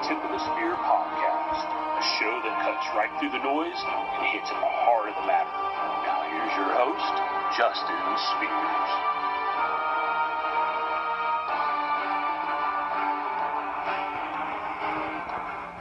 Tip of the Spear podcast, a show that cuts right through the noise and hits at the heart of the matter. Now here's your host, Justin Spears.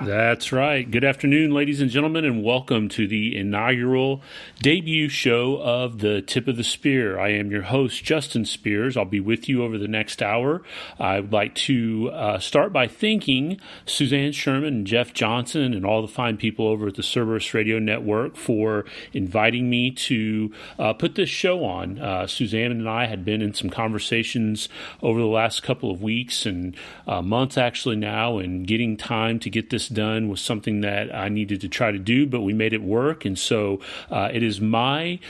That's right. Good afternoon, ladies and gentlemen, and welcome to the inaugural debut show of the Tip of the Spear. I am your host, Justin Spears. I'll be with you over the next hour. I would like to start by thanking Suzanne Sherman and Jeff Johnson and all the fine people over at the Cerberus Radio Network for inviting me to put this show on. Suzanne and I had been in some conversations over the last couple of weeks and months actually now, and getting time to get this done was something that I needed to try to do, but we made it work. And so it is my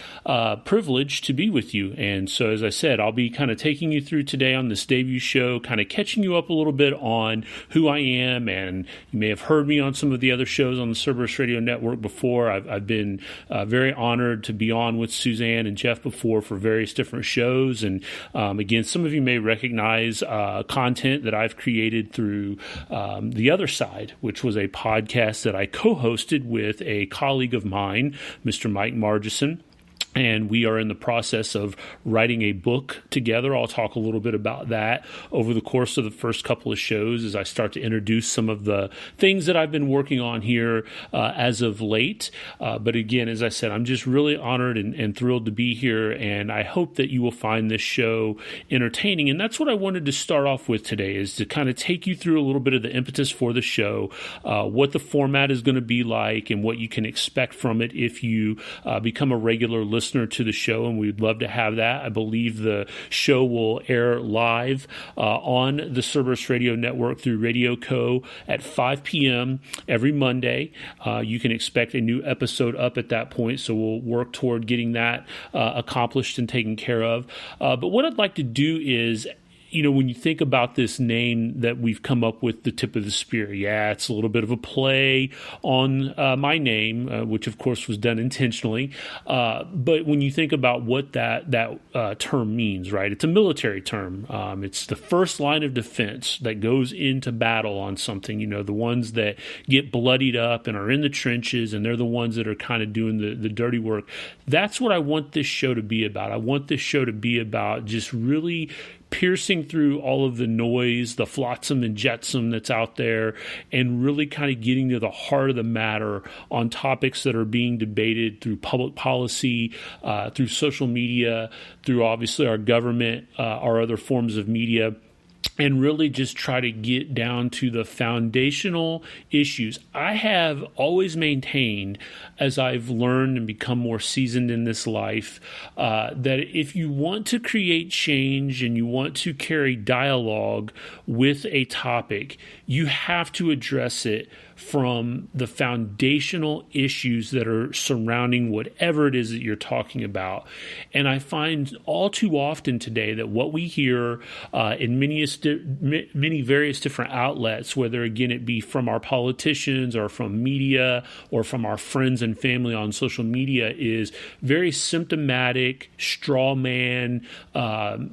privilege to be with you. And so, as I said, I'll be kind of taking you through today on this debut show, kind of catching you up a little bit on who I am. And you may have heard me on some of the other shows on the Cerberus Radio Network before. I've been very honored to be on with Suzanne and Jeff before for various different shows. And again, some of you may recognize content that I've created through The Other Side, which was a podcast that I co-hosted with a colleague of mine, Mr. Mike Margison. And we are in the process of writing a book together. I'll talk a little bit about that over the course of the first couple of shows as I start to introduce some of the things that I've been working on here as of late. But again, as I said, I'm just really honored and thrilled to be here, and I hope that you will find this show entertaining. And that's what I wanted to start off with today, is to kind of take you through a little bit of the impetus for the show, what the format is going to be like, and what you can expect from it if you become a regular listener to the show, and we'd love to have that. I believe the show will air live on the Cerberus Radio Network through Radio Co. at 5 p.m. every Monday. You can expect a new episode up at that point, so we'll work toward getting that accomplished and taken care of. But what I'd like to do is, when you think about this name that we've come up with, the Tip of the Spear, it's a little bit of a play on my name, which of course was done intentionally. But when you think about what that term means, right? It's a military term. It's the first line of defense that goes into battle on something. The ones that get bloodied up and are in the trenches, and they're the ones that are kind of doing the dirty work. That's what I want this show to be about. I want this show to be about just really piercing through all of the noise, the flotsam and jetsam that's out there, and really kind of getting to the heart of the matter on topics that are being debated through public policy, through social media, through obviously our government, our other forms of media, and really just try to get down to the foundational issues. I have always maintained, as I've learned and become more seasoned in this life, that if you want to create change and you want to carry dialogue with a topic, you have to address it from the foundational issues that are surrounding whatever it is that you're talking about. And I find all too often today that what we hear in many various different outlets, whether again it be from our politicians or from media or from our friends and family on social media, is very symptomatic, straw man,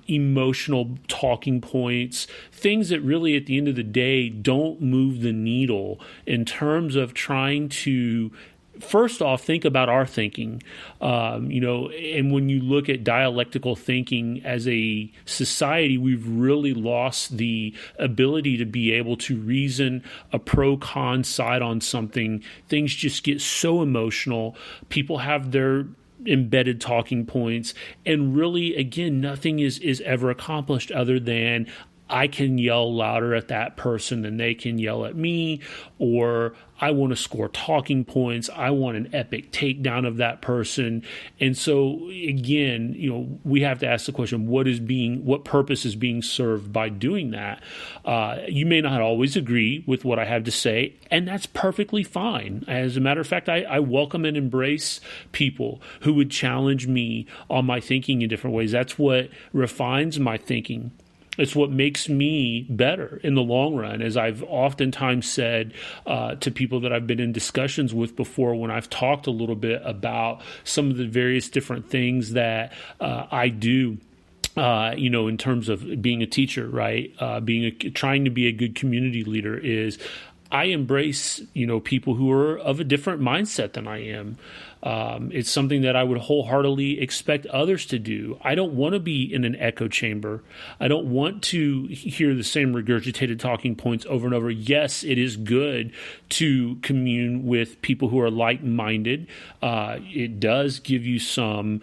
emotional talking points, things that really at the end of the day don't move the needle in terms of trying to, first off, think about our thinking, and when you look at dialectical thinking as a society, we've really lost the ability to be able to reason a pro-con side on something. Things just get so emotional. People have their embedded talking points, and really, again, nothing is ever accomplished other than I can yell louder at that person than they can yell at me, or I want to score talking points. I want an epic takedown of that person. And so again, we have to ask the question, what purpose is being served by doing that? You may not always agree with what I have to say, and that's perfectly fine. As a matter of fact, I welcome and embrace people who would challenge me on my thinking in different ways. That's what refines my thinking. It's what makes me better in the long run, as I've oftentimes said to people that I've been in discussions with before when I've talked a little bit about some of the various different things that I do. In terms of being a teacher, right? Trying to be a good community leader is I embrace, people who are of a different mindset than I am. It's something that I would wholeheartedly expect others to do. I don't want to be in an echo chamber. I don't want to hear the same regurgitated talking points over and over. Yes, it is good to commune with people who are like-minded. It does give you some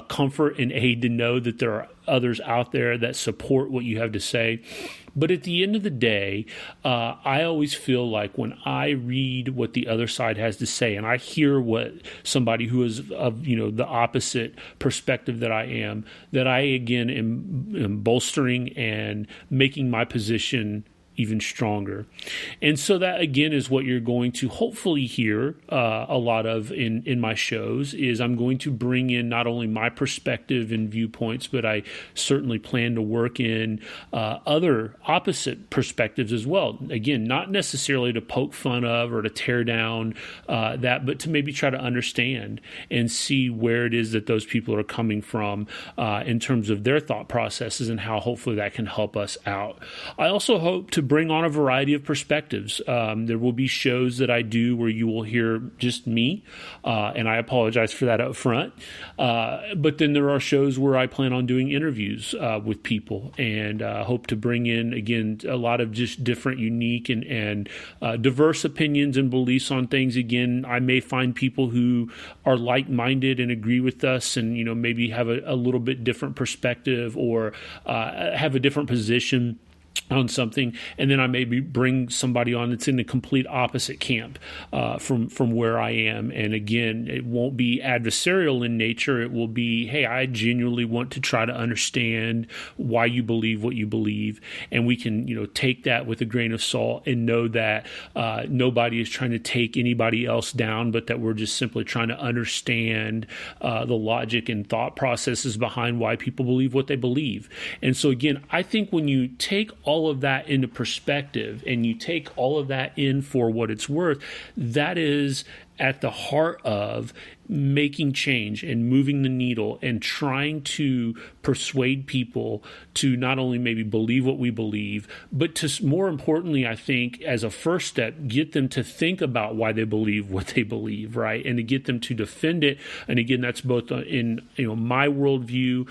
comfort and aid to know that there are others out there that support what you have to say. But at the end of the day, I always feel like when I read what the other side has to say and I hear what somebody who is of, the opposite perspective that I am, that I, again, am bolstering and making my position even stronger. And so that, again, is what you're going to hopefully hear a lot of in my shows, is I'm going to bring in not only my perspective and viewpoints, but I certainly plan to work in other opposite perspectives as well. Again, not necessarily to poke fun of or to tear down that, but to maybe try to understand and see where it is that those people are coming from in terms of their thought processes and how hopefully that can help us out. I also hope to bring on a variety of perspectives. There will be shows that I do where you will hear just me, and I apologize for that up front. But then there are shows where I plan on doing interviews with people, and hope to bring in, again, a lot of just different, unique, and diverse opinions and beliefs on things. Again, I may find people who are like-minded and agree with us and, maybe have a little bit different perspective or have a different position on something, and then I maybe bring somebody on that's in the complete opposite camp from where I am. And again, it won't be adversarial in nature. It will be, hey, I genuinely want to try to understand why you believe what you believe, and we can, take that with a grain of salt and know that nobody is trying to take anybody else down, but that we're just simply trying to understand the logic and thought processes behind why people believe what they believe. And so again, I think when you take all of that into perspective and you take all of that in for what it's worth, that is at the heart of making change and moving the needle and trying to persuade people to not only maybe believe what we believe, but to, more importantly, I think, as a first step, get them to think about why they believe what they believe, right? And to get them to defend it. And again, that's both in my worldview,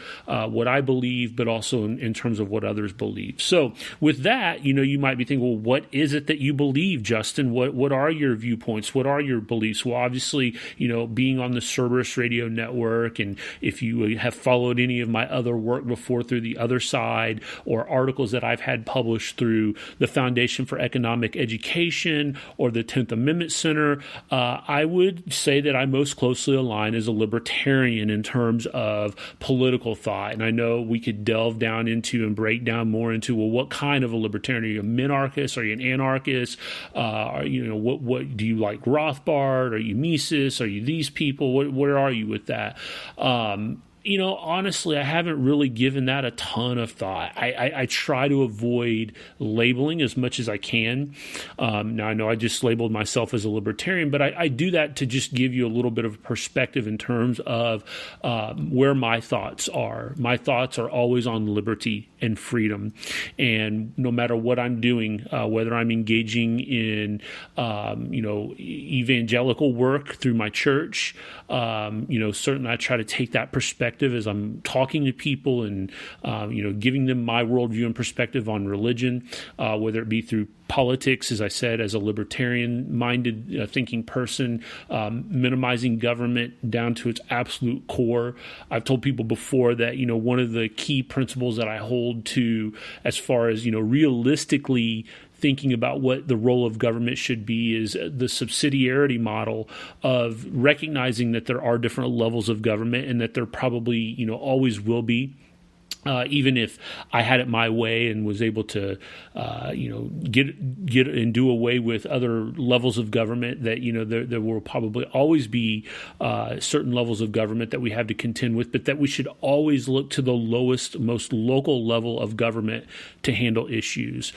what I believe, but also in terms of what others believe. So with that, you might be thinking, well, what is it that you believe, Justin? What are your viewpoints? What are your beliefs? Well, obviously, being on the Cerberus Radio Network, and if you have followed any of my other work before through the other side or articles that I've had published through the Foundation for Economic Education or the 10th Amendment Center, I would say that I most closely align as a libertarian in terms of political thought. And I know we could delve down into and break down more into, well, what kind of a libertarian? Are you a minarchist? Are you an anarchist? What do you like, Rothbard? Are you Mises? Are you these people? Where are you with that? Honestly, I haven't really given that a ton of thought. I try to avoid labeling as much as I can. Now, I know I just labeled myself as a libertarian, but I do that to just give you a little bit of perspective in terms of where my thoughts are. My thoughts are always on liberty and freedom. And no matter what I'm doing, whether I'm engaging in, evangelical work through my church, certainly I try to take that perspective as I'm talking to people and, giving them my worldview and perspective on religion, whether it be through politics, as I said, as a libertarian-minded thinking person, minimizing government down to its absolute core. I've told people before that, one of the key principles that I hold to as far as, realistically thinking about what the role of government should be is the subsidiarity model of recognizing that there are different levels of government and that there probably, always will be. Even if I had it my way and was able to, get and do away with other levels of government, that there will probably always be certain levels of government that we have to contend with, but that we should always look to the lowest, most local level of government to handle issues.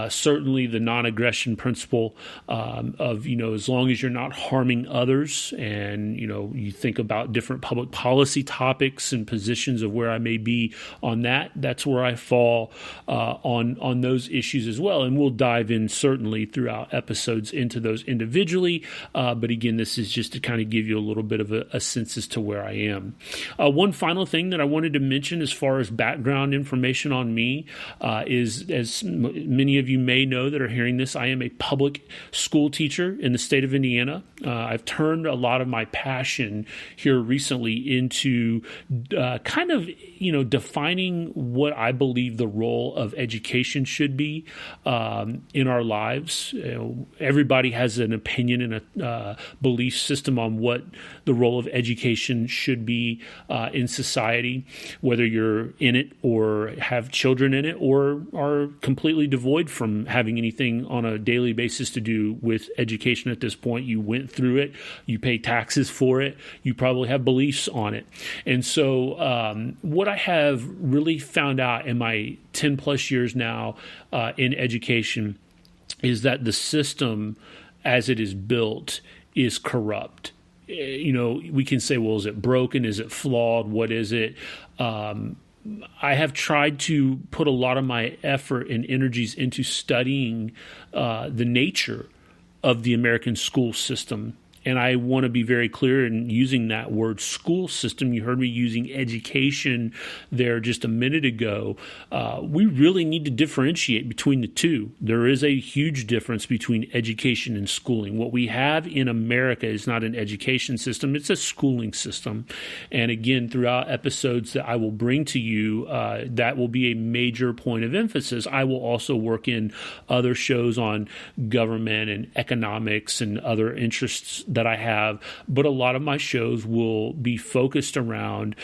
Certainly, the non-aggression principle of as long as you're not harming others, and you think about different public policy topics and positions of where I may be on on that, that's where I fall on those issues as well. And we'll dive in certainly throughout episodes into those individually. But again, this is just to kind of give you a little bit of a sense as to where I am. One final thing that I wanted to mention as far as background information on me is, as many of you may know that are hearing this, I am a public school teacher in the state of Indiana. I've turned a lot of my passion here recently into kind of, defining what I believe the role of education should be in our lives. Everybody has an opinion and a belief system on what the role of education should be in society, whether you're in it or have children in it or are completely devoid from having anything on a daily basis to do with education at this point. You went through it, you pay taxes for it, you probably have beliefs on it. And so what I have really found out in my 10 plus years now in education is that the system as it is built is corrupt. We can say, well, is it broken? Is it flawed? What is it? I have tried to put a lot of my effort and energies into studying the nature of the American school system. And I want to be very clear in using that word school system. You heard me using education there just a minute ago. We really need to differentiate between the two. There is a huge difference between education and schooling. What we have in America is not an education system, it's a schooling system. And again, throughout episodes that I will bring to you, that will be a major point of emphasis. I will also work in other shows on government and economics and other interests that I have, but a lot of my shows will be focused around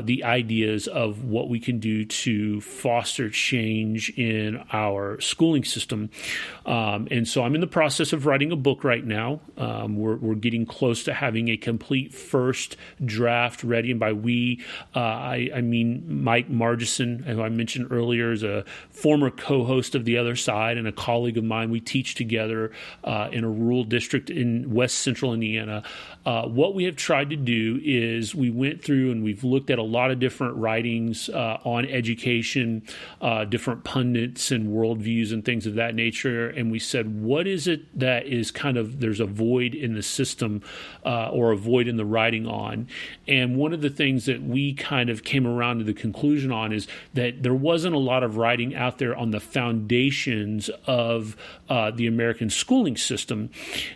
the ideas of what we can do to foster change in our schooling system. And so I'm in the process of writing a book right now. We're getting close to having a complete first draft ready. And by we, I mean Mike Margison, who I mentioned earlier, is a former co-host of The Other Side and a colleague of mine. We teach together in a rural district in West Central Indiana. What we have tried to do is we went through and we've looked at a lot of different writings on education, different pundits and worldviews and things of that nature. And we said, what is it that is kind of, there's a void in the system or a void in the writing on? And one of the things that we kind of came around to the conclusion on is that there wasn't a lot of writing out there on the foundations of the American schooling system.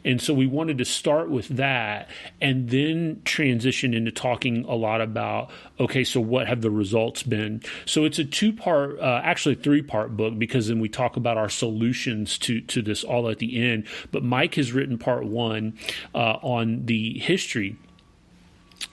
And so we wanted to start with that and then transition into talking a lot about, okay, so what have the results been? So it's a two-part, actually three-part book, because then we talk about our solutions to this all at the end. But Mike has written part one on the history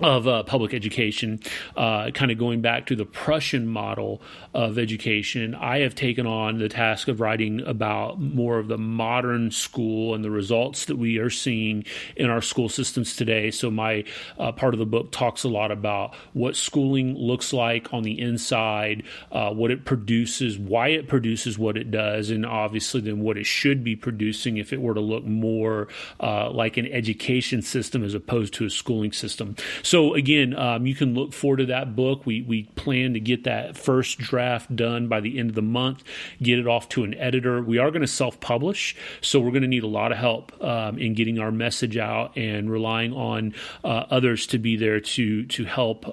of public education, kind of going back to the Prussian model of education. I have taken on the task of writing about more of the modern school and the results that we are seeing in our school systems today. So my part of the book talks a lot about what schooling looks like on the inside, what it produces, why it produces what it does, and obviously then what it should be producing if it were to look more like an education system as opposed to a schooling system. So again, you can look forward to that book. We plan to get that first draft done by the end of the month, get it off to an editor. We are going to self-publish, so we're going to need a lot of help in getting our message out and relying on others to be there to help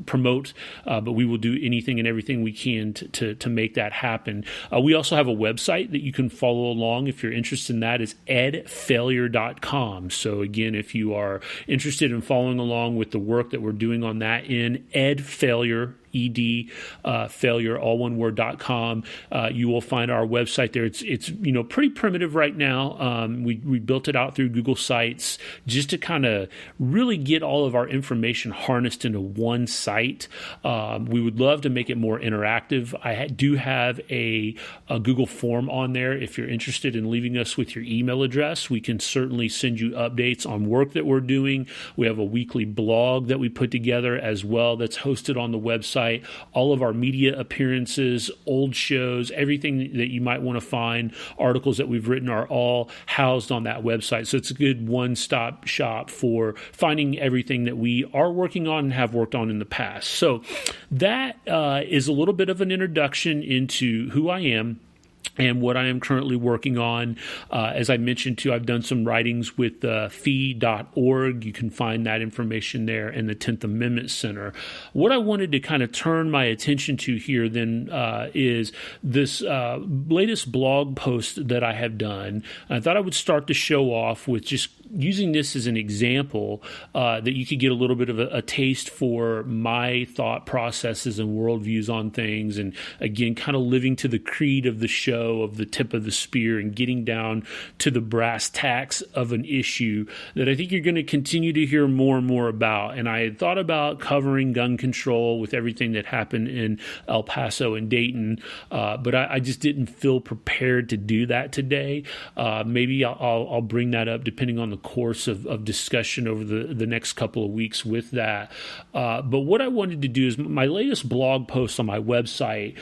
promote. But we will do anything and everything we can to make that happen. We also have a website that you can follow along if you're interested in that. It's edfailure.com. So again, if you are interested in following along with the work that we're doing on that in edfailure, failure, all one word.com. You will find our website there. It's pretty primitive right now. We built it out through Google Sites just to kind of really get all of our information harnessed into one site. We would love to make it more interactive. I do have a Google form on there. If you're interested in leaving us with your email address, we can certainly send you updates on work that we're doing. We have a weekly blog that we put together as well that's hosted on the website. website. All of our media appearances, old shows, everything that you might want to find, articles that we've written are all housed on that website. So it's a good one-stop shop for finding everything that we are working on and have worked on in the past. So that is a little bit of an introduction into who I am and what I am currently working on. As I mentioned too, I've done some writings with fee.org. You can find that information there, in the 10th Amendment Center. What I wanted to kind of turn my attention to here then is this latest blog post that I have done. I thought I would start the show off with just using this as an example that you could get a little bit of a taste for my thought processes and worldviews on things. And again, kind of living to the creed of the show, of the tip of the spear, and getting down to the brass tacks of an issue that I think you're going to continue to hear more and more about. And I had thought about covering gun control with everything that happened in El Paso and Dayton, but I just didn't feel prepared to do that today. Maybe I'll bring that up depending on the course of discussion over the next couple of weeks with that. But what I wanted to do is my latest blog post on my website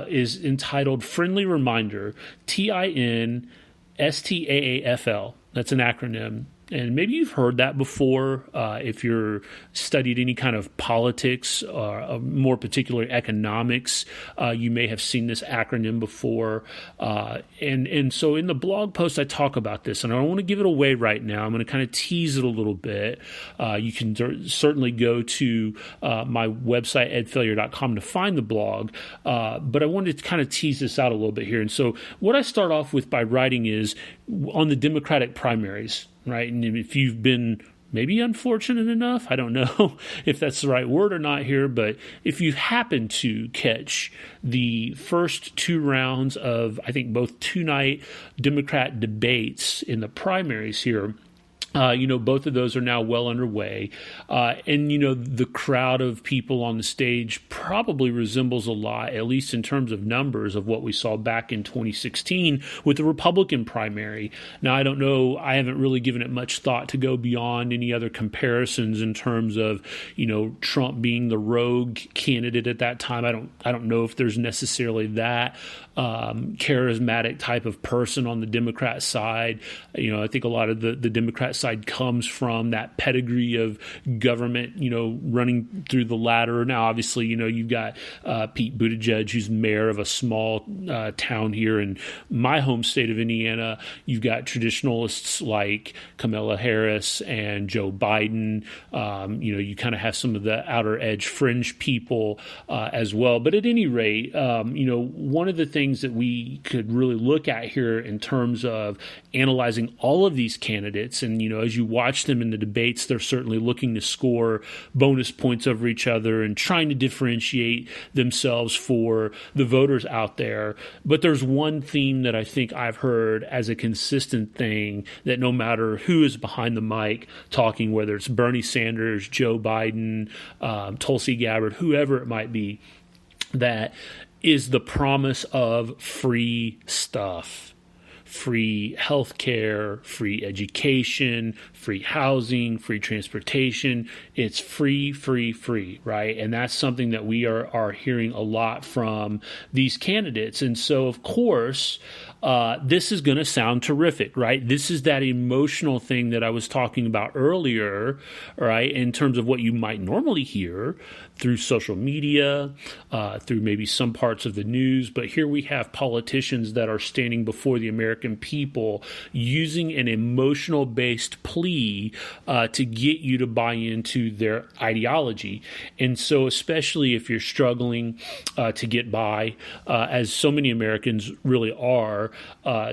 is entitled Friendly Reminder, TINSTAAFL. That's an acronym. And maybe you've heard that before if you're studied any kind of politics or more particularly economics. You may have seen this acronym before. And so in the blog post, I talk about this, and I don't want to give it away right now. I'm going to kind of tease it a little bit. You can certainly go to my website, edfailure.com, to find the blog. But I wanted to kind of tease this out a little bit here. And so what I start off with by writing is on the Democratic primaries. Right. And if you've been maybe unfortunate enough, I don't know if that's the right word or not here, but if you happen to catch the first two rounds of, I think, both two-night Democrat debates in the primaries here, both of those are now well underway. And the crowd of people on the stage probably resembles a lot, at least in terms of numbers, of what we saw back in 2016 with the Republican primary. Now, I don't know. I haven't really given it much thought to go beyond any other comparisons in terms of, Trump being the rogue candidate at that time. I don't know if there's necessarily that charismatic type of person on the Democrat side. I think a lot of the Democrat side comes from that pedigree of government, running through the ladder. Now, obviously, you've got Pete Buttigieg, who's mayor of a small town here in my home state of Indiana. You've got traditionalists like Kamala Harris and Joe Biden. You kind of have some of the outer edge fringe people as well. But at any rate, one of the things that we could really look at here in terms of analyzing all of these candidates, and as you watch them in the debates, they're certainly looking to score bonus points over each other and trying to differentiate themselves for the voters out there. But there's one theme that I think I've heard as a consistent thing, that no matter who is behind the mic talking, whether it's Bernie Sanders, Joe Biden, Tulsi Gabbard, whoever it might be, that is the promise of free stuff. Free healthcare, free education, free housing, free transportation. It's free, free, free, right? And that's something that we are hearing a lot from these candidates. And so, of course, this is going to sound terrific, right? This is that emotional thing that I was talking about earlier, right? In terms of what you might normally hear through social media, through maybe some parts of the news. But here we have politicians that are standing before the American people using an emotional-based plea to get you to buy into their ideology. And so especially if you're struggling to get by, as so many Americans really are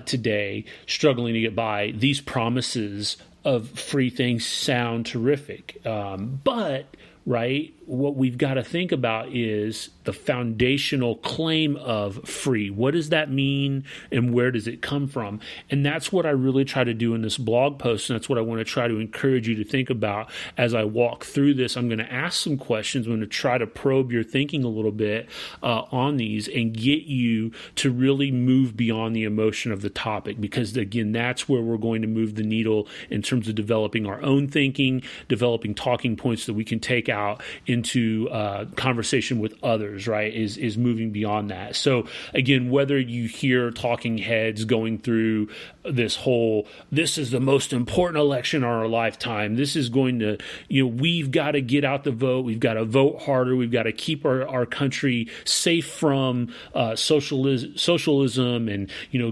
today, struggling to get by, these promises of free things sound terrific. But right, what we've got to think about is the foundational claim of free. What does that mean and where does it come from? And that's what I really try to do in this blog post, and that's what I want to try to encourage you to think about as I walk through this. I'm going to ask some questions. I'm going to try to probe your thinking a little bit on these and get you to really move beyond the emotion of the topic, because again, that's where we're going to move the needle in terms of developing our own thinking, developing talking points that we can take out into conversation with others, right, is moving beyond that. So again, whether you hear talking heads going through this is the most important election of our lifetime, this is going to, we've got to get out the vote, we've got to vote harder, we've got to keep our country safe from socialism and,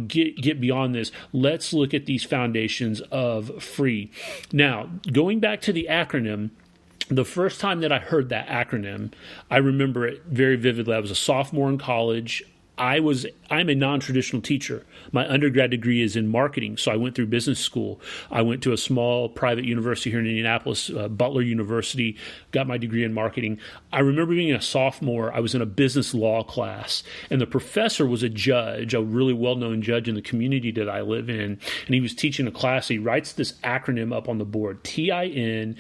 get beyond this. Let's look at these foundations of free. Now, going back to the acronym, the first time that I heard that acronym, I remember it very vividly. I was a sophomore in college. I'm a non-traditional teacher. My undergrad degree is in marketing, so I went through business school. I went to a small private university here in Indianapolis, Butler University, got my degree in marketing. I remember being a sophomore, I was in a business law class, and the professor was a judge, a really well-known judge in the community that I live in, and he was teaching a class. He writes this acronym up on the board, TINSTAAFL.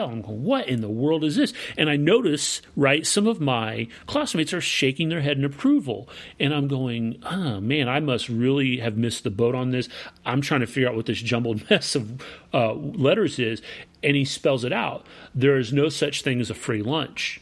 I'm going, what in the world is this? And I notice, right, some of my classmates are shaking their head in approval. And I'm going, oh, man, I must really have missed the boat on this. I'm trying to figure out what this jumbled mess of letters is. And he spells it out. There is no such thing as a free lunch.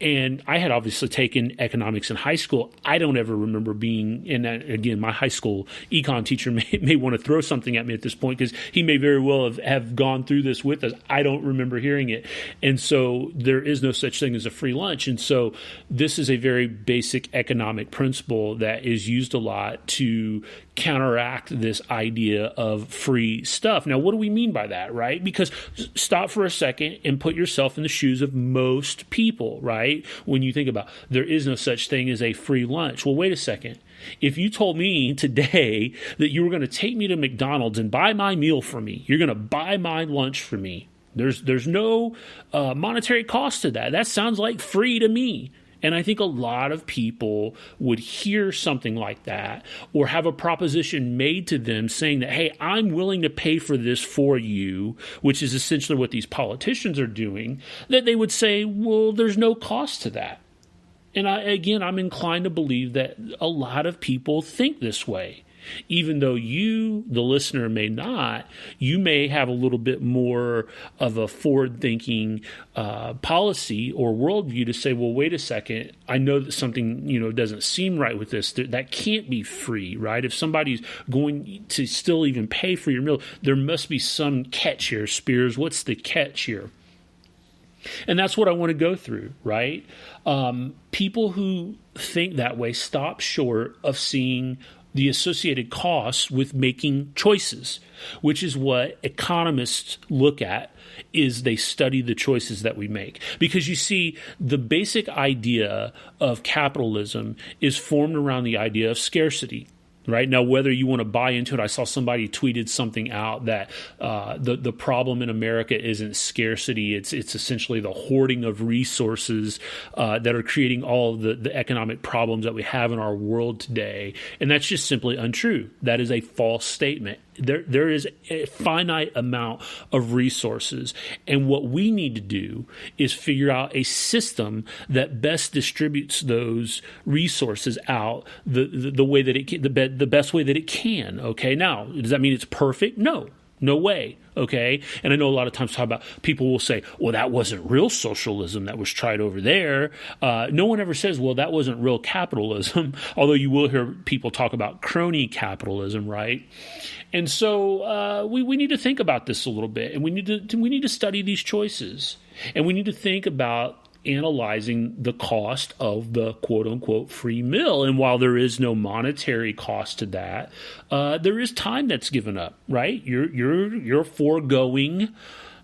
And I had obviously taken economics in high school. I don't ever remember being in that. Again, my high school econ teacher may want to throw something at me at this point, because he may very well have gone through this with us. I don't remember hearing it. And so there is no such thing as a free lunch. And so this is a very basic economic principle that is used a lot to counteract this idea of free stuff. Now, what do we mean by that, right? Because stop for a second and put yourself in the shoes of most people, right? When you think about there is no such thing as a free lunch. Well, wait a second. If you told me today that you were going to take me to McDonald's and buy my meal for me, you're going to buy my lunch for me, there's no monetary cost to that. That sounds like free to me. And I think a lot of people would hear something like that or have a proposition made to them saying that, hey, I'm willing to pay for this for you, which is essentially what these politicians are doing, that they would say, well, there's no cost to that. And I'm inclined to believe that a lot of people think this way. Even though you, the listener, may not, you may have a little bit more of a forward-thinking policy or worldview to say, well, wait a second, I know that something doesn't seem right with this. That can't be free, right? If somebody's going to still even pay for your meal, there must be some catch here. Spears, what's the catch here? And that's what I want to go through, right? People who think that way stop short of seeing the associated costs with making choices, which is what economists look at, is they study the choices that we make. Because you see, the basic idea of capitalism is formed around the idea of scarcity. Right now, whether you want to buy into it, I saw somebody tweeted something out that the problem in America isn't scarcity; it's essentially the hoarding of resources that are creating all of the economic problems that we have in our world today. And that's just simply untrue. That is a false statement. There is a finite amount of resources, and what we need to do is figure out a system that best distributes those resources out the way that it can, the best way that it can. Okay, now does that mean it's perfect? No way. Okay. And I know a lot of times people will say, well, that wasn't real socialism that was tried over there. No one ever says, well, that wasn't real capitalism, although you will hear people talk about crony capitalism, right? And so we need to think about this a little bit, and we need to study these choices, and we need to think about analyzing the cost of the quote-unquote free meal. And while there is no monetary cost to that, there is time that's given up, right? You're foregoing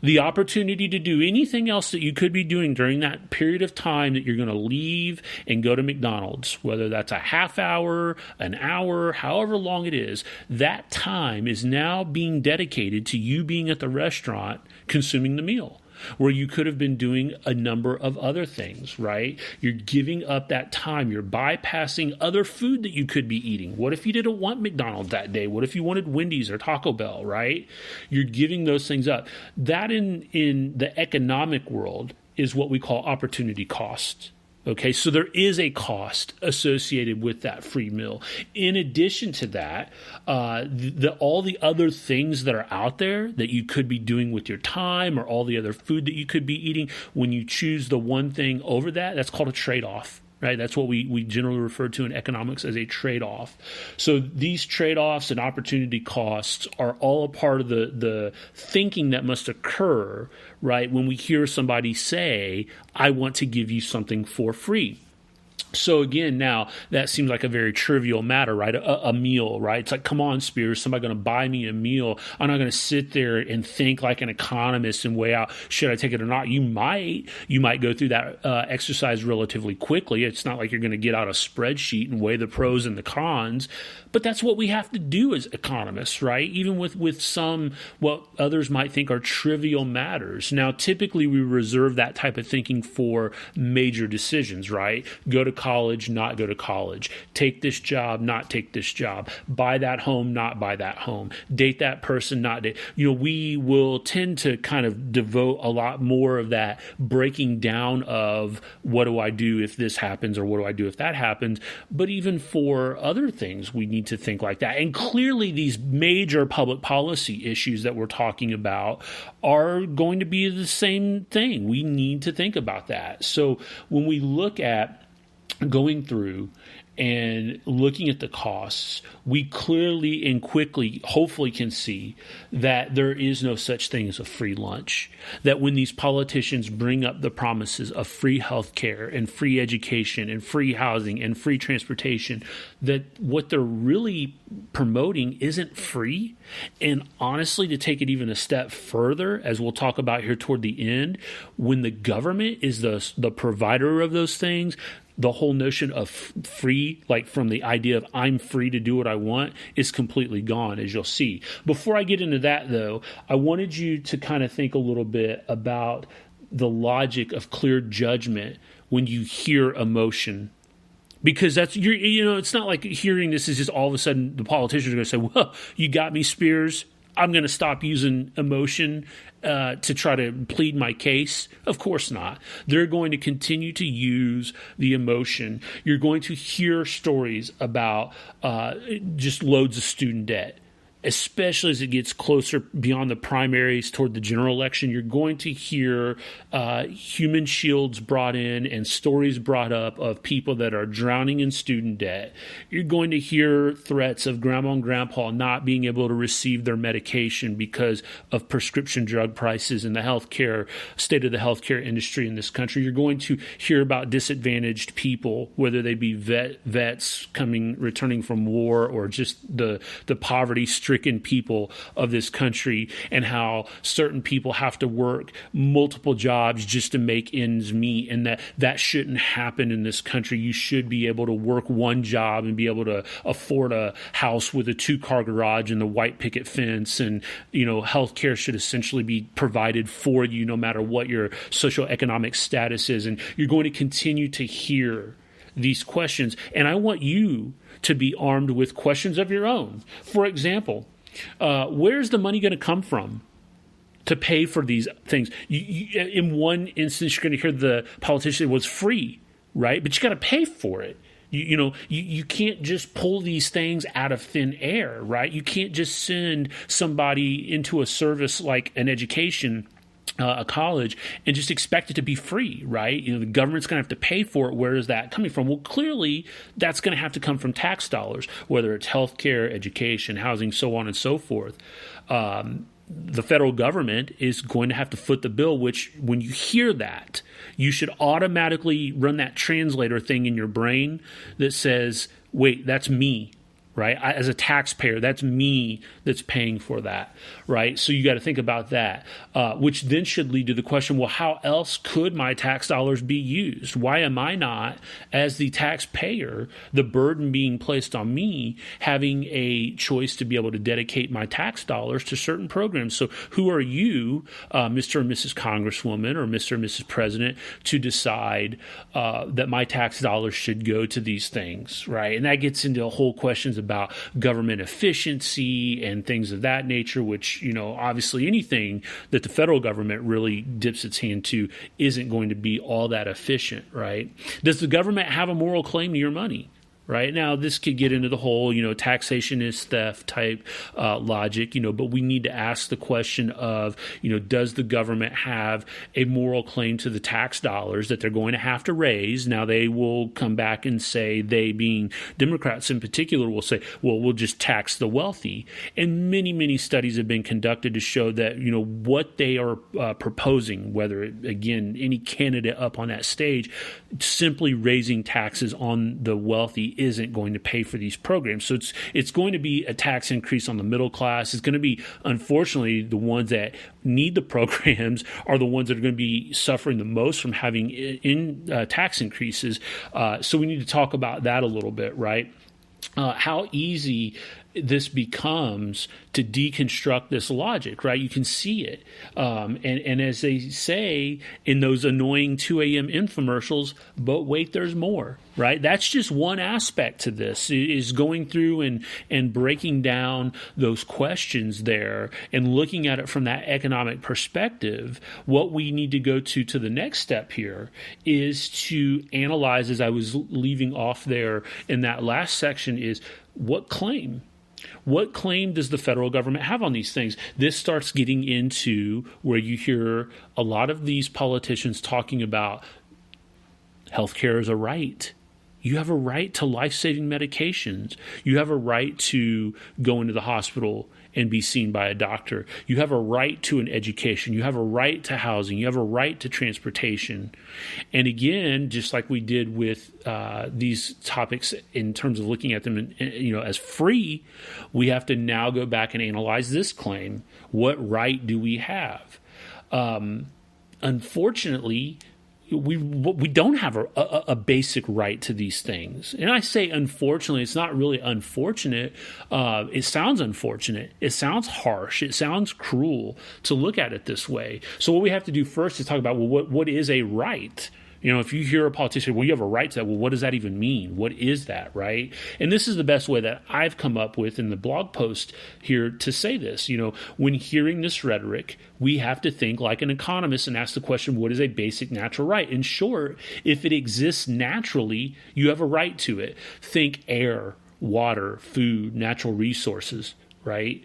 the opportunity to do anything else that you could be doing during that period of time that you're going to leave and go to McDonald's, whether that's a half hour, an hour, however long it is. That time is now being dedicated to you being at the restaurant consuming the meal. where you could have been doing a number of other things, right? You're giving up that time. You're bypassing other food that you could be eating. What if you didn't want McDonald's that day? What if you wanted Wendy's or Taco Bell, right? You're giving those things up. That in the economic world is what we call opportunity cost. Okay, so there is a cost associated with that free meal. In addition to that, all the other things that are out there that you could be doing with your time, or all the other food that you could be eating, when you choose the one thing over that, that's called a trade-off. Right, that's what we generally refer to in economics as a trade-off. So these trade-offs and opportunity costs are all a part of the thinking that must occur, right, when we hear somebody say, I want to give you something for free. So again, now that seems like a very trivial matter, right? A meal, right? It's like, come on, Spears, somebody going to buy me a meal. I'm not going to sit there and think like an economist and weigh out, should I take it or not? You might go through that exercise relatively quickly. It's not like you're going to get out a spreadsheet and weigh the pros and the cons, but that's what we have to do as economists, right? Even with some, what others might think are trivial matters. Now, typically we reserve that type of thinking for major decisions, right? Go to college, not go to college. Take this job, not take this job. Buy that home, not buy that home. Date that person, not date. We will tend to kind of devote a lot more of that breaking down of what do I do if this happens, or what do I do if that happens. But even for other things, we need to think like that. And clearly these major public policy issues that we're talking about are going to be the same thing. We need to think about that. So when we look at going through and looking at the costs, we clearly and quickly, hopefully, can see that there is no such thing as a free lunch. That when these politicians bring up the promises of free health care and free education and free housing and free transportation, that what they're really promoting isn't free. And honestly, to take it even a step further, as we'll talk about here toward the end, when the government is the provider of those things, the whole notion of free, like from the idea of I'm free to do what I want, is completely gone, as you'll see. Before I get into that, though, I wanted you to kind of think a little bit about the logic of clear judgment when you hear emotion. Because that's, it's not like hearing this is just all of a sudden the politicians are going to say, well, you got me, Spears. I'm going to stop using emotion to try to plead my case. Of course not. They're going to continue to use the emotion. You're going to hear stories about just loads of student debt. Especially as it gets closer beyond the primaries toward the general election, you're going to hear human shields brought in and stories brought up of people that are drowning in student debt. You're going to hear threats of grandma and grandpa not being able to receive their medication because of prescription drug prices and the state of the healthcare industry in this country. You're going to hear about disadvantaged people, whether they be vets returning from war, or just the poverty-stricken people of this country, and how certain people have to work multiple jobs just to make ends meet, and that shouldn't happen in this country. You should be able to work one job and be able to afford a house with a 2-car garage and the white picket fence, and healthcare should essentially be provided for you no matter what your socioeconomic status is. And you're going to continue to hear these questions, and I want you to be armed with questions of your own. For example, where's the money going to come from to pay for these things? In one instance, you're going to hear the politician was free, right? But you got to pay for it. You can't just pull these things out of thin air, right? You can't just send somebody into a service like an education, a college, and just expect it to be free, right? The government's going to have to pay for it. Where is that coming from? Well, clearly that's going to have to come from tax dollars, whether it's healthcare, education, housing, so on and so forth. The federal government is going to have to foot the bill, which when you hear that, you should automatically run that translator thing in your brain that says, wait, that's me. right? As a taxpayer, that's me that's paying for that, right? So you got to think about that, which then should lead to the question, well, how else could my tax dollars be used? Why am I not, as the taxpayer, the burden being placed on me, having a choice to be able to dedicate my tax dollars to certain programs? So who are you, Mr. and Mrs. Congresswoman or Mr. and Mrs. President, to decide that my tax dollars should go to these things, right? And that gets into whole questions about government efficiency and things of that nature, which, obviously anything that the federal government really dips its hand to isn't going to be all that efficient, right? Does the government have a moral claim to your money? Right now, this could get into the whole, taxation is theft type logic, but we need to ask the question of, does the government have a moral claim to the tax dollars that they're going to have to raise? Now, they will come back and say, they being Democrats in particular, will say, well, we'll just tax the wealthy. And many, many studies have been conducted to show that, what they are proposing, whether, again, any candidate up on that stage, simply raising taxes on the wealthy isn't going to pay for these programs. So it's going to be a tax increase on the middle class. It's going to be, unfortunately, the ones that need the programs are the ones that are going to be suffering the most from having tax increases. So we need to talk about that a little bit, right? How easy this becomes to deconstruct this logic, right? You can see it. And as they say in those annoying 2 a.m. infomercials, but wait, there's more, right? That's just one aspect to this, is going through and breaking down those questions there and looking at it from that economic perspective. What we need to go to the next step here is to analyze, as I was leaving off there in that last section, is what claim? What claim does the federal government have on these things? This starts getting into where you hear a lot of these politicians talking about healthcare is a right. You have a right to life-saving medications. You have a right to go into the hospital and be seen by a doctor. You have a right to an education. You have a right to housing. You have a right to transportation. And again, just like we did with these topics in terms of looking at them as free, we have to now go back and analyze this claim. What right do we have? Unfortunately, we don't have a basic right to these things. And I say unfortunately, it's not really unfortunate. It sounds unfortunate. It sounds harsh. It sounds cruel to look at it this way. So what we have to do first is talk about, well, what is a right? If you hear a politician, well, you have a right to that. Well, what does that even mean? What is that, right? And this is the best way that I've come up with in the blog post here to say this. When hearing this rhetoric, we have to think like an economist and ask the question, what is a basic natural right? In short, if it exists naturally, you have a right to it. Think air, water, food, natural resources, right?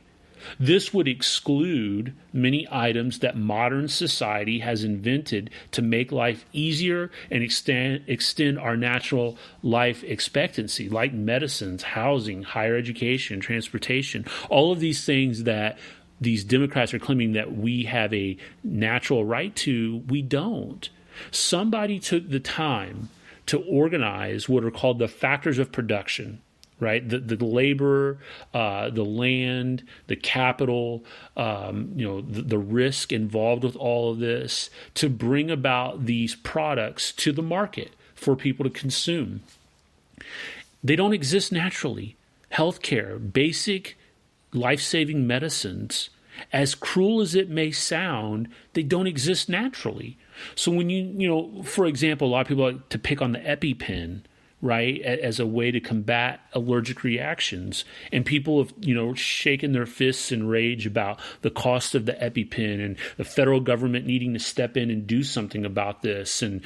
This would exclude many items that modern society has invented to make life easier and extend our natural life expectancy, like medicines, housing, higher education, transportation, all of these things that these Democrats are claiming that we have a natural right to. We don't. Somebody took the time to organize what are called the factors of production, right? The labor, the land, the capital, the risk involved with all of this to bring about these products to the market for people to consume. They don't exist naturally. Healthcare, basic life-saving medicines, as cruel as it may sound, they don't exist naturally. So when for example, a lot of people like to pick on the EpiPen, right, as a way to combat allergic reactions. And people have, shaken their fists in rage about the cost of the EpiPen and the federal government needing to step in and do something about this. And,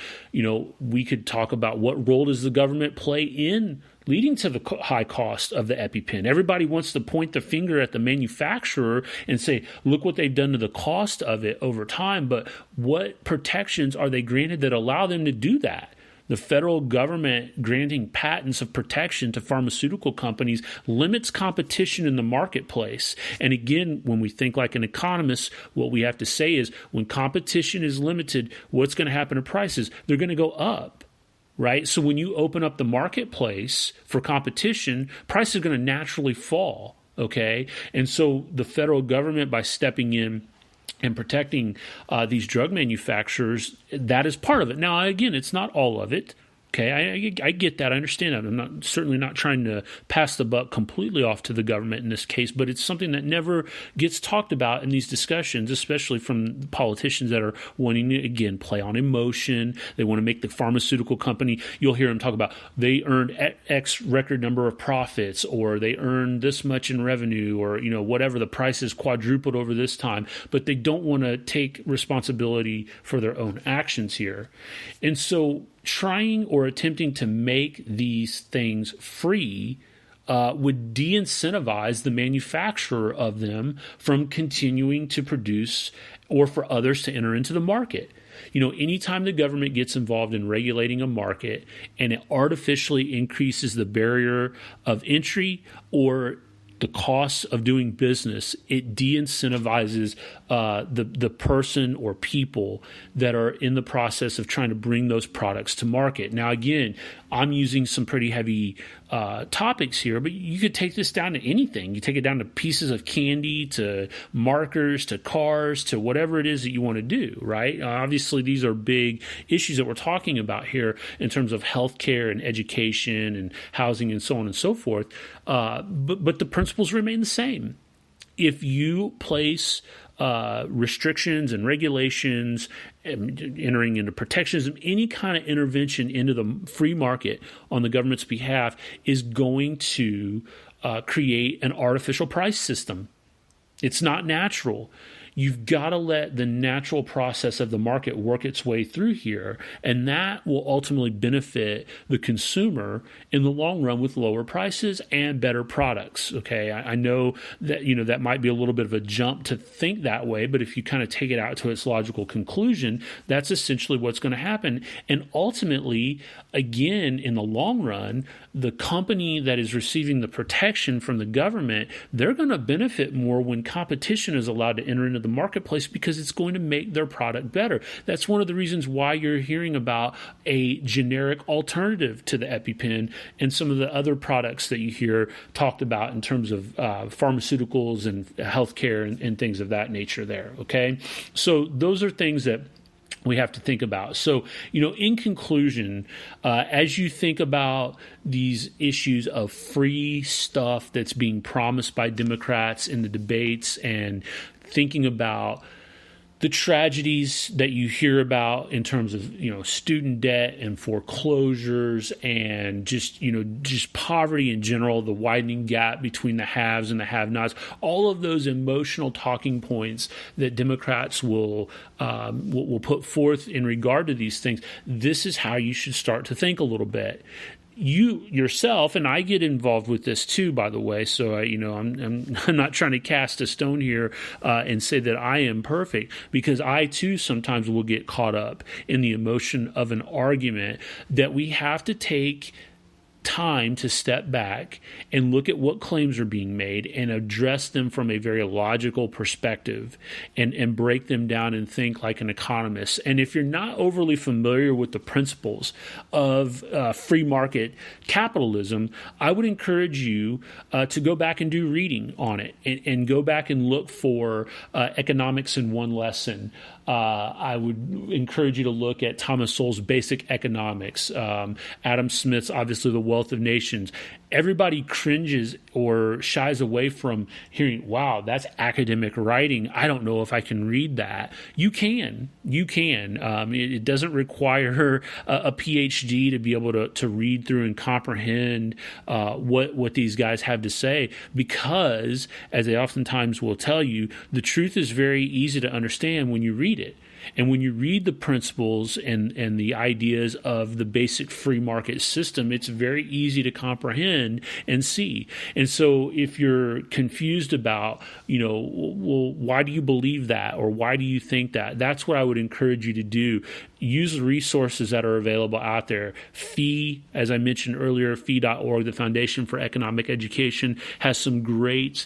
we could talk about what role does the government play in leading to the high cost of the EpiPen. Everybody wants to point the finger at the manufacturer and say, look what they've done to the cost of it over time. But what protections are they granted that allow them to do that? The federal government granting patents of protection to pharmaceutical companies limits competition in the marketplace. And again, when we think like an economist, what we have to say is when competition is limited, what's going to happen to prices? They're going to go up, right? So when you open up the marketplace for competition, prices are going to naturally fall, okay? And so the federal government, by stepping in and protecting these drug manufacturers, that is part of it. Now, again, it's not all of it. Okay, I get that. I understand that. I'm certainly not trying to pass the buck completely off to the government in this case, but it's something that never gets talked about in these discussions, especially from politicians that are wanting to, again, play on emotion. They want to make the pharmaceutical company, you'll hear them talk about they earned X record number of profits, or they earned this much in revenue, or, whatever, the price is quadrupled over this time, but they don't want to take responsibility for their own actions here. And so trying or attempting to make these things free would de-incentivize the manufacturer of them from continuing to produce or for others to enter into the market. Anytime the government gets involved in regulating a market and it artificially increases the barrier of entry or the costs of doing business, it de-incentivizes the person or people that are in the process of trying to bring those products to market. Now, again, I'm using some pretty heavy topics here, but you could take this down to anything. You take it down to pieces of candy, to markers, to cars, to whatever it is that you want to do, right? Obviously, these are big issues that we're talking about here in terms of healthcare and education and housing and so on and so forth. But the principles remain the same. If you place restrictions and regulations, entering into protectionism, any kind of intervention into the free market on the government's behalf is going to create an artificial price system. It's not natural. You've got to let the natural process of the market work its way through here, and that will ultimately benefit the consumer in the long run with lower prices and better products. Okay, I know that that might be a little bit of a jump to think that way, but if you kind of take it out to its logical conclusion, that's essentially what's going to happen. And ultimately, again, in the long run, the company that is receiving the protection from the government, they're going to benefit more when competition is allowed to enter into the marketplace because it's going to make their product better. That's one of the reasons why you're hearing about a generic alternative to the EpiPen and some of the other products that you hear talked about in terms of pharmaceuticals and healthcare and things of that nature there. Okay, so those are things that we have to think about. So, in conclusion, as you think about these issues of free stuff that's being promised by Democrats in the debates, and thinking about the tragedies that you hear about in terms of, student debt and foreclosures and just poverty in general, the widening gap between the haves and the have-nots, all of those emotional talking points that Democrats will put forth in regard to these things, this is how you should start to think a little bit. You yourself, and I get involved with this too, by the way, so I'm not trying to cast a stone here and say that I am perfect, because I too sometimes will get caught up in the emotion of an argument that we have to take time to step back and look at what claims are being made and address them from a very logical perspective and break them down and think like an economist. And if you're not overly familiar with the principles of free market capitalism, I would encourage you to go back and do reading on it and go back and look for Economics in One Lesson. I would encourage you to look at Thomas Sowell's Basic Economics, Adam Smith's, obviously, The Wealth of Nations. Everybody cringes or shies away from hearing, wow, that's academic writing. I don't know if I can read that. You can. It doesn't require a PhD to be able to read through and comprehend what these guys have to say, because, as they oftentimes will tell you, the truth is very easy to understand when you read it. And when you read the principles and the ideas of the basic free market system, it's very easy to comprehend and see. And so if you're confused about, well, why do you believe that? Or why do you think that? That's what I would encourage you to do. Use the resources that are available out there. FEE, as I mentioned earlier, FEE.org, the Foundation for Economic Education, has some great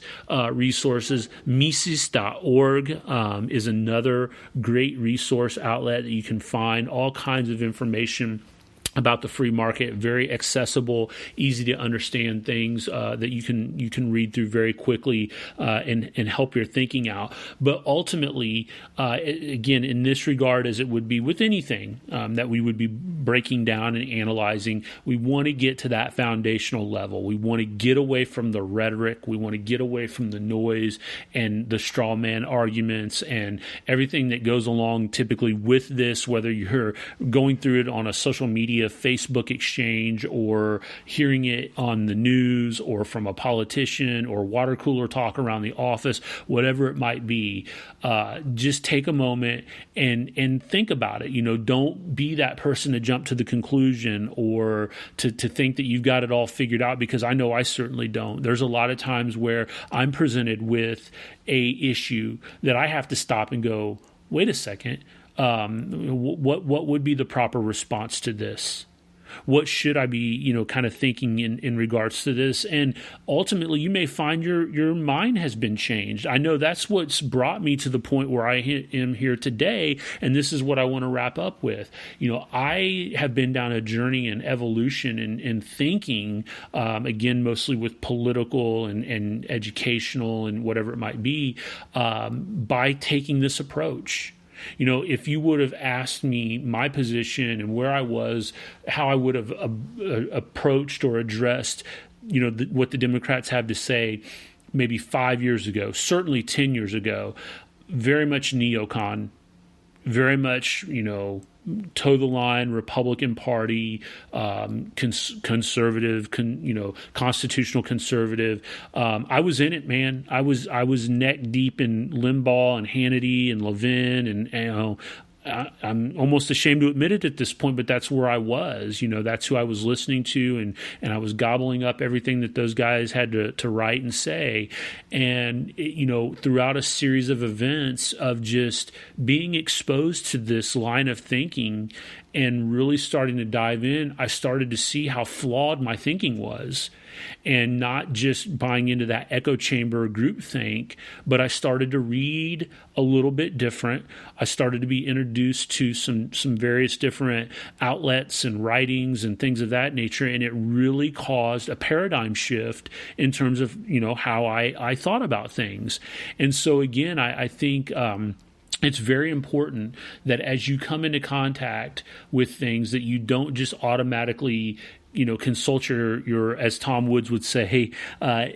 resources. Mises.org is another great resource outlet that you can find all kinds of information about the free market, very accessible, easy to understand things that you can read through very quickly and help your thinking out. But ultimately, again, in this regard, as it would be with anything that we would be breaking down and analyzing, we want to get to that foundational level. We want to get away from the rhetoric. We want to get away from the noise and the straw man arguments and everything that goes along typically with this, whether you're going through it on a social media Facebook exchange or hearing it on the news or from a politician or water cooler talk around the office, whatever it might be. Just take a moment and think about it. Don't be that person to jump to the conclusion or to think that you've got it all figured out, because I know I certainly don't. There's a lot of times where I'm presented with a issue that I have to stop and go, wait a second. What would be the proper response to this? What should I be, kind of thinking in regards to this? And ultimately, you may find your mind has been changed. I know that's what's brought me to the point where I am here today, and this is what I want to wrap up with. I have been down a journey in evolution and thinking, again, mostly with political and educational and whatever it might be, by taking this approach. If you would have asked me my position and where I was, how I would have approached or addressed, what the Democrats have to say maybe 5 years ago, certainly 10 years ago, very much neocon, very much, toe the line Republican Party, conservative, constitutional conservative. I was in it, man. I was neck deep in Limbaugh and Hannity and Levin, and I'm almost ashamed to admit it at this point, but that's where I was. That's who I was listening to, and I was gobbling up everything that those guys had to write and say. And, throughout a series of events of just being exposed to this line of thinking and really starting to dive in, I started to see how flawed my thinking was. And not just buying into that echo chamber groupthink, but I started to read a little bit different. I started to be introduced to some various different outlets and writings and things of that nature, and it really caused a paradigm shift in terms of how I thought about things. And so again, I think it's very important that as you come into contact with things, that you don't just automatically consult your, as Tom Woods would say,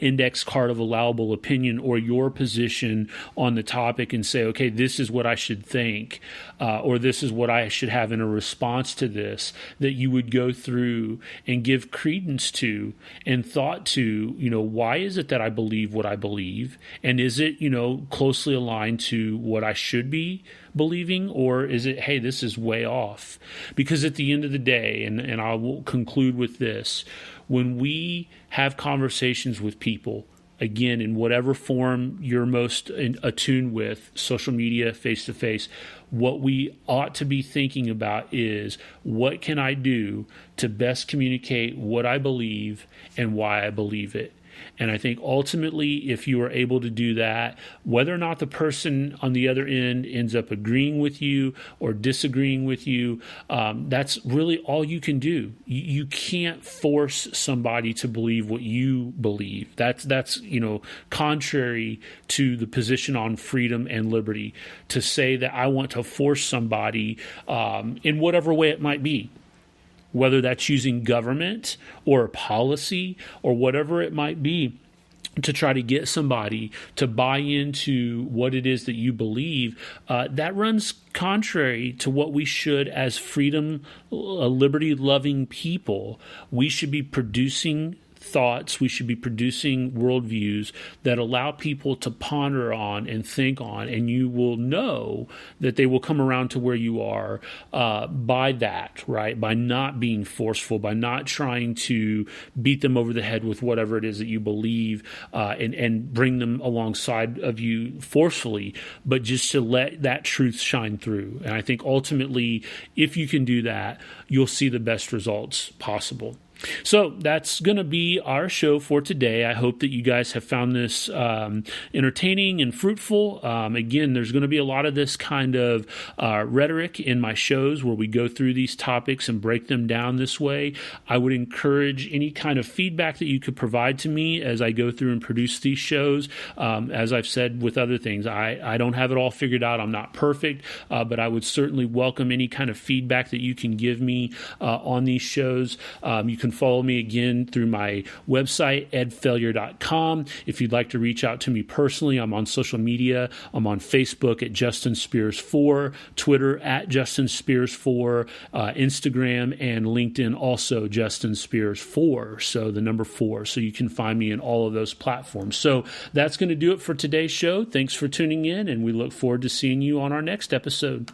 index card of allowable opinion or your position on the topic and say, okay, this is what I should think, or this is what I should have in a response to this, that you would go through and give credence to and thought to, why is it that I believe what I believe? And is it, closely aligned to what I should be believing, or is it, hey, this is way off? Because at the end of the day, and I will conclude with this, when we have conversations with people, again, in whatever form you're most attuned with, social media, face-to-face, what we ought to be thinking about is, what can I do to best communicate what I believe and why I believe it? And I think ultimately, if you are able to do that, whether or not the person on the other end ends up agreeing with you or disagreeing with you, that's really all you can do. You can't force somebody to believe what you believe. That's contrary to the position on freedom and liberty, to say that I want to force somebody in whatever way it might be, whether that's using government or policy or whatever it might be, to try to get somebody to buy into what it is that you believe, that runs contrary to what we should, as freedom, liberty-loving people. We should be producing thoughts, we should be producing worldviews that allow people to ponder on and think on, and you will know that they will come around to where you are by that, right? By not being forceful, by not trying to beat them over the head with whatever it is that you believe and bring them alongside of you forcefully, but just to let that truth shine through. And I think ultimately, if you can do that, you'll see the best results possible. So that's going to be our show for today. I hope that you guys have found this entertaining and fruitful. Again, there's going to be a lot of this kind of rhetoric in my shows where we go through these topics and break them down this way. I would encourage any kind of feedback that you could provide to me as I go through and produce these shows. As I've said with other things, I don't have it all figured out. I'm not perfect, but I would certainly welcome any kind of feedback that you can give me on these shows. You can follow me again through my website, edfailure.com. If you'd like to reach out to me personally, I'm on social media. I'm on Facebook at Justin Spears 4, Twitter at Justin Spears 4, Instagram and LinkedIn also Justin Spears 4, so the number 4. So you can find me in all of those platforms. So that's going to do it for today's show. Thanks for tuning in, and we look forward to seeing you on our next episode.